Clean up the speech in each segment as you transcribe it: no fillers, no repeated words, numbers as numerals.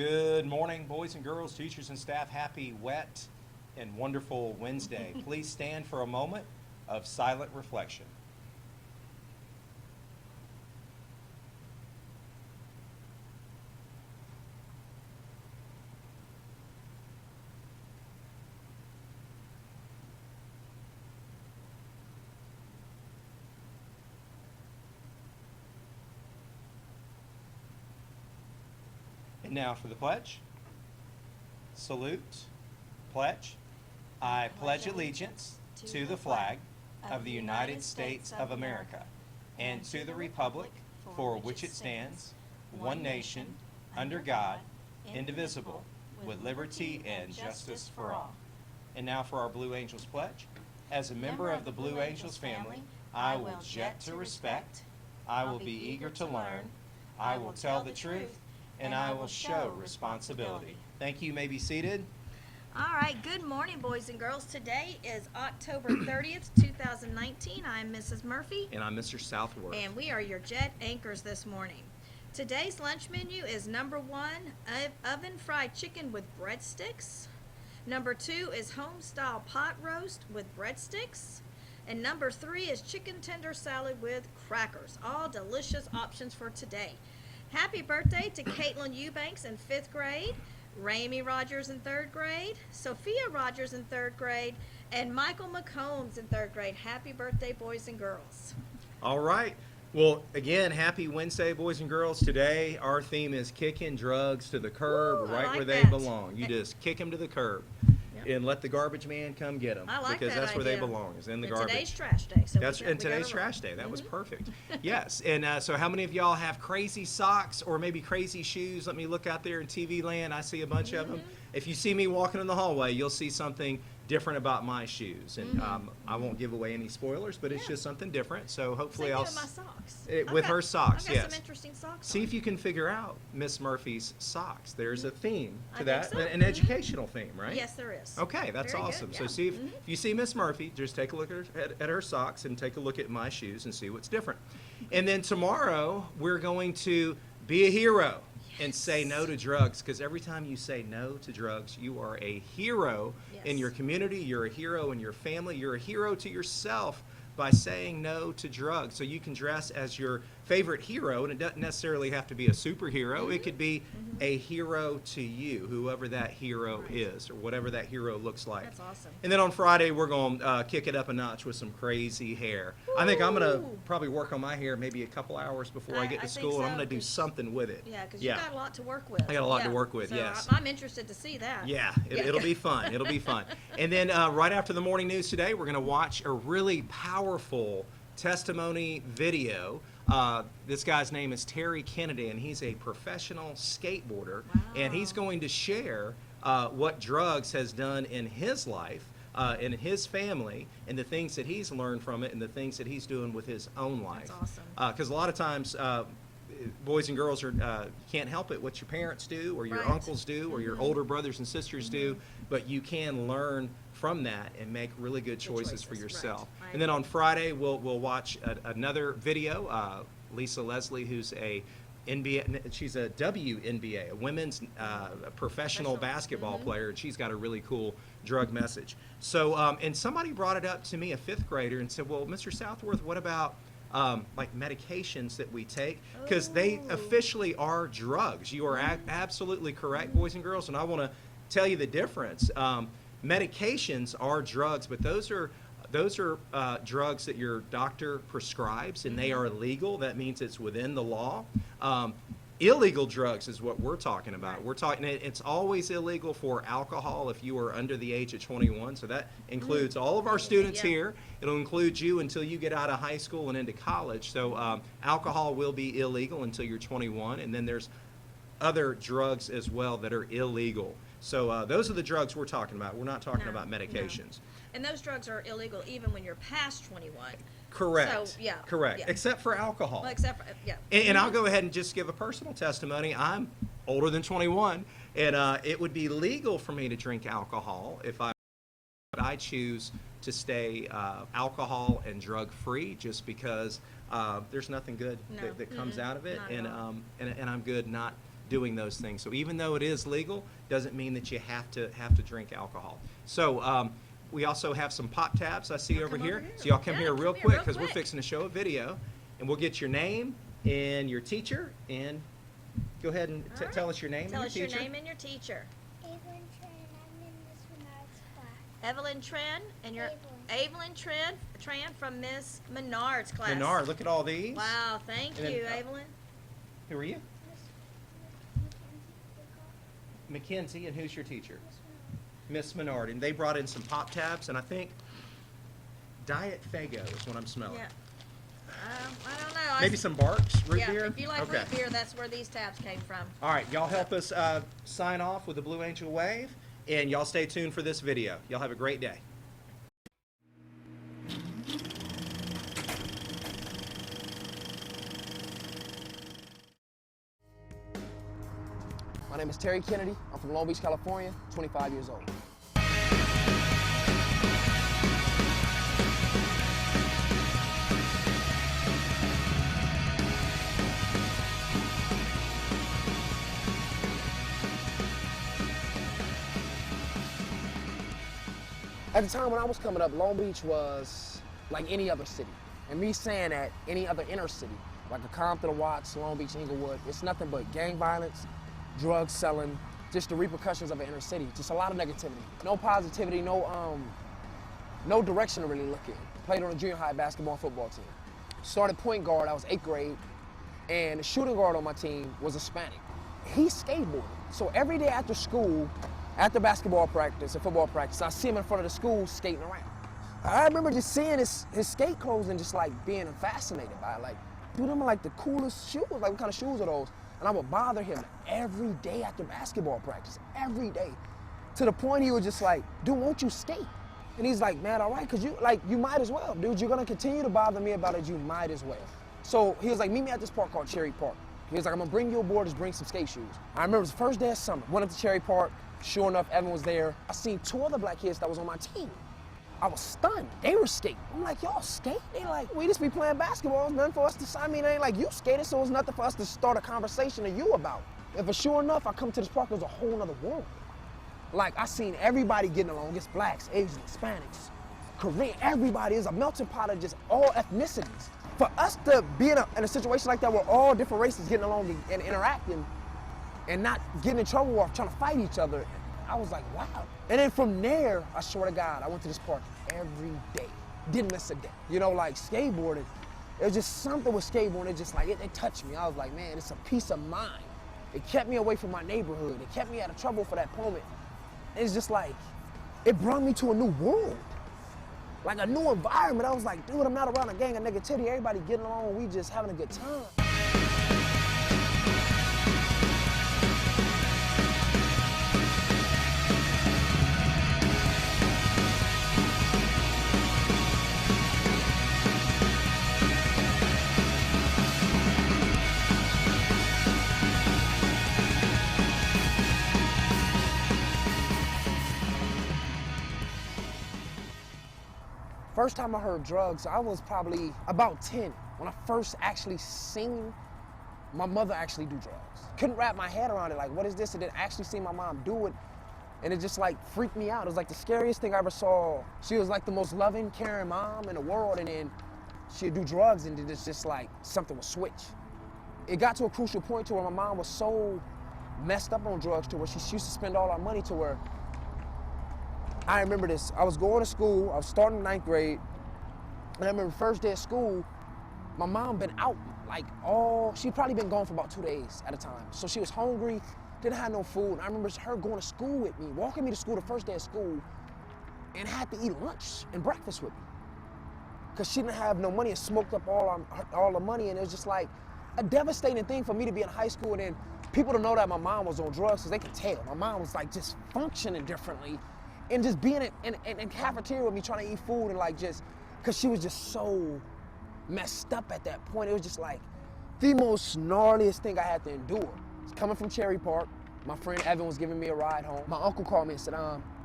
Good morning, boys and girls, teachers and staff. Happy, wet, and wonderful Wednesday. Please stand for a moment of silent reflection. And now for the pledge. Salute. Pledge. I pledge allegiance to the flag of the United States of America and to the republic for which it stands, one nation, under God, indivisible, with liberty and justice for all. And now for our Blue Angels pledge. As a member of the Blue Angels family, I will jet to respect, I will be eager to learn, I will tell the truth, and I will show responsibility. Thank you. You may be seated. All right, good morning, boys and girls. Today is October 30th, 2019. I'm Mrs. Murphy. And I'm Mr. Southworth. And we are your jet anchors this morning. Today's lunch menu is number 1, oven fried chicken with breadsticks. Number 2 is home-style pot roast with breadsticks. And number 3 is chicken tender salad with crackers. All delicious options for today. Happy birthday to Caitlin Eubanks in 5th grade, Ramey Rogers in 3rd grade, Sophia Rogers in 3rd grade, and Michael McCombs in 3rd grade. Happy birthday, boys and girls. All right. Well, again, happy Wednesday, boys and girls. Today, our theme is kicking drugs to the curb, Ooh, right like where they that. belong. You just kick them to the curb and let the garbage man come get them. I like because that that's where they idea. belong, is in the And garbage. today's trash day. So That's we got today's it trash wrong. day. That was perfect. Yes. And so how many of y'all have crazy socks or maybe crazy shoes? Let me look out there in TV land. I see a bunch of them. If you see me walking in the hallway, you'll see something different about my shoes. And I won't give away any spoilers, but it's just something different. So hopefully Same I'll with my socks. with her socks, I've got yes. some interesting socks See on. if you can figure out Miss Murphy's socks. There's a theme I to think that, so. an educational theme, right? Yes, there is. Okay, that's Very good, awesome. So yeah. see if you see Miss Murphy, just take a look at her socks and take a look at my shoes and see what's different. And then tomorrow we're going to be a hero and say no to drugs, because every time you say no to drugs, you are a hero in Yes. your community, you're a hero in your family, you're a hero to yourself by saying no to drugs. So you can dress as your favorite hero, and it doesn't necessarily have to be a superhero. It could be a hero to you, whoever that hero is, or whatever that hero looks like. That's awesome. And then on Friday, we're going to kick it up a notch with some crazy hair. I think I'm going to Ooh. probably work on my hair maybe a couple hours before I get to I think school, and I'm so, going to do 'cause- something with it. Yeah, because you got a lot to work with. I got a lot to Yeah. work with, So yes. I'm interested to see that. Yeah, it'll be fun. It'll be fun. And then right after the morning news today, we're going to watch a really powerful testimony video. This guy's name is Terry Kennedy, and he's a professional skateboarder. And he's going to share what drugs has done in his life, in his family, and the things that he's learned from it, and the things that he's doing with his own life. That's awesome. Because a lot of times, boys and girls can't help it what your parents do, or your Right. uncles do, or your older brothers and sisters do, but you can learn from that and make really good choices for choices, yourself. right. And then on Friday, we'll watch another video. Lisa Leslie, who's a NBA, she's a WNBA, a women's professional basketball player, and she's got a really cool drug message. So, and somebody brought it up to me, a 5th grader, and said, well, Mr. Southworth, what about like medications that we take? Because they Ooh. officially are drugs. You are absolutely correct, boys and girls, and I want to tell you the difference. Medications are drugs, but those are drugs that your doctor prescribes, and they are legal. That means it's within the law. Illegal drugs is what we're talking about. We're talking. It's always illegal for alcohol if you are under the age of 21. So that includes all of our students Yeah. here. It'll include you until you get out of high school and into college. So alcohol will be illegal until you're 21, and then there's other drugs as well that are illegal. So those are the drugs we're talking about. We're not talking No, about no. medications. And those drugs are illegal even when you're past 21. Correct. So, yeah, Correct. yeah. Except for alcohol. Well, except for, yeah. And I'll go ahead and just give a personal testimony. I'm older than 21, and it would be legal for me to drink alcohol if I choose to stay alcohol and drug free, just because there's nothing good No. that comes out of it, Not at and all. and I'm good not doing those things. So even though it is legal, doesn't mean that you have to drink alcohol. So we also have some pop tabs I see over come here. over here. So y'all come Yeah, here come real here quick real because we're quick. fixing to show a video, and we'll get your name and your teacher, and go ahead and All right. tell us your name Tell and us your your teacher. name and your teacher. Evelyn Tran, I'm in Miss Menard's class. Evelyn Tran, and your Evelyn Tran from Miss Menard's class. Menard, look at all these. Wow, thank And then, you, Evelyn. Who are you? Miss Mackenzie, and who's your teacher? Miss Miss Menard. Menard, and they brought in some pop tabs, and I think Diet Fago is what I'm smelling. Yeah. I don't know. Maybe some Barks root yeah, beer. if you like Okay. root beer, that's where these tabs came from. All right, y'all help us sign off with the Blue Angel wave, and y'all stay tuned for this video. Y'all have a great day. My name is Terry Kennedy. I'm from Long Beach, California, 25 years old. At the time when I was coming up, Long Beach was like any other city. And me saying that, any other inner city, like a Compton, a Watts, Long Beach, Inglewood, it's nothing but gang violence, drug selling, just the repercussions of an inner city. Just a lot of negativity. No positivity, no direction to really look in. Played on a junior high basketball and football team. Started point guard, I was 8th grade, and the shooting guard on my team was Hispanic. He skateboarded. So every day after school, after basketball practice and football practice, I see him in front of the school skating around. I remember just seeing his skate clothes and just like being fascinated by it. Like, dude, them are like the coolest shoes. Like, what kind of shoes are those? And I would bother him every day after basketball practice, every day. To the point he was just like, dude, won't you skate? And he's like, man, all right, cause you might as well. Dude, you're gonna continue to bother me about it, you might as well. So he was like, meet me at this park called Cherry Park. He was like, I'm gonna bring you aboard, just bring some skate shoes. I remember it was the first day of summer, went up to Cherry Park. Sure enough, Evan was there. I seen 2 other black kids that was on my team. I was stunned. They were skating. I'm like, y'all skate? They like, we just be playing basketball. It's nothing for us to, I mean, it ain't like you skated, so it's nothing for us to start a conversation to you about. And for sure enough, I come to this park, there's a whole nother world. Like, I seen everybody getting along. It's blacks, Asians, Hispanics, Korean, everybody is a melting pot of just all ethnicities. For us to be in a situation like that where all different races getting along and interacting and not getting in trouble or trying to fight each other, I was like, wow. And then from there, I swear to God, I went to this park every day. Didn't miss a day. You know, like skateboarding, it was just something with skateboarding, it just like, it touched me. I was like, man, it's a peace of mind. It kept me away from my neighborhood. It kept me out of trouble for that moment. It's just like, it brought me to a new world. Like a new environment. I was like, dude, I'm not around a gang of negativity. Everybody getting along, we just having a good time. First time I heard drugs, I was probably about 10 when I first actually seen my mother actually do drugs. Couldn't wrap my head around it, like, what is this? And then actually see my mom do it, and it just like freaked me out. It was like the scariest thing I ever saw. She was like the most loving, caring mom in the world, and then she'd do drugs, and then it's just like something would switch. It got to a crucial point to where my mom was so messed up on drugs to where she used to spend all our money to where, I remember this. I was going to school. I was starting 9th grade. And I remember first day of school, my mom been out like she'd probably been gone for about 2 days at a time. So she was hungry, didn't have no food. And I remember her going to school with me, walking me to school the first day of school, and had to eat lunch and breakfast with me. Because she didn't have no money and smoked up all the money. And it was just like a devastating thing for me to be in high school and then people to know that my mom was on drugs, because they could tell. My mom was like just functioning differently. And just being in cafeteria with me trying to eat food and like just, cause she was just so messed up at that point. It was just like the most gnarliest thing I had to endure. Coming from Cherry Park, my friend Evan was giving me a ride home. My uncle called me and said,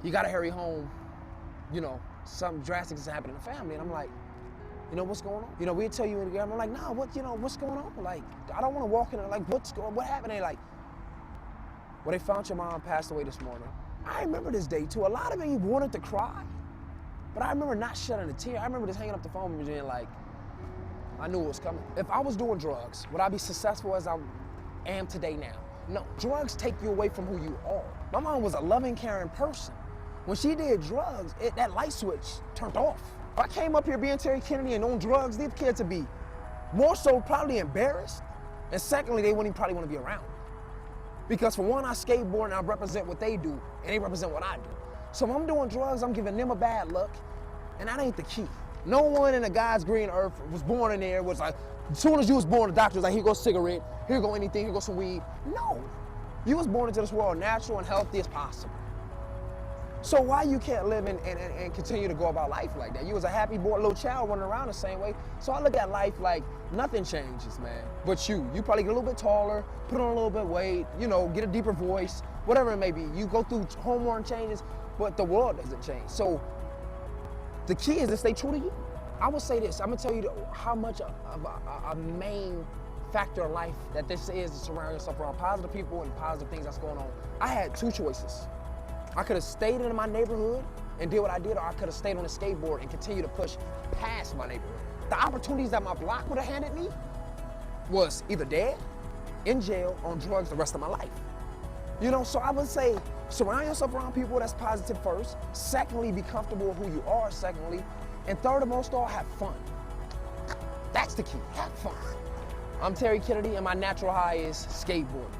you gotta hurry home. You know, something drastic is happening in the family. And I'm like, you know, what's going on? You know, we'll tell you in the game. I'm like, nah, what's going on? Like, I don't wanna walk in and like, what happened? And like, Well, they found your mom passed away this morning. I remember this day too. A lot of me wanted to cry, but I remember not shedding a tear. I remember just hanging up the phone and being like, I knew it was coming. If I was doing drugs, would I be successful as I am today now? No, drugs take you away from who you are. My mom was a loving, caring person. When she did drugs, that light switch turned off. If I came up here being Terry Kennedy and on drugs, these kids would be more so probably embarrassed, and secondly, they wouldn't even probably want to be around. Because for one, I skateboard and I represent what they do, and they represent what I do. So if I'm doing drugs, I'm giving them a bad look, and that ain't the key. No one in the God's green earth was born in there, was like, as soon as you was born, the doctor was like, here goes cigarette, here go anything, here goes some weed. No, you was born into this world natural and healthy as possible. So why you can't live and continue to go about life like that? You was a happy boy, little child running around the same way. So I look at life like nothing changes, man. But you probably get a little bit taller, put on a little bit of weight, you know, get a deeper voice, whatever it may be. You go through hormone changes, but the world doesn't change. So the key is to stay true to you. I would say this, I'm gonna tell you how much of a main factor in life that this is to surround yourself around positive people and positive things that's going on. I had two choices. I could have stayed in my neighborhood and did what I did, or I could have stayed on a skateboard and continued to push past my neighborhood. The opportunities that my block would have handed me was either dead, in jail, on drugs the rest of my life. You know, so I would say surround yourself around people that's positive first. Secondly, be comfortable with who you are, secondly. And third and most of all, have fun. That's the key, have fun. I'm Terry Kennedy and my natural high is skateboarding.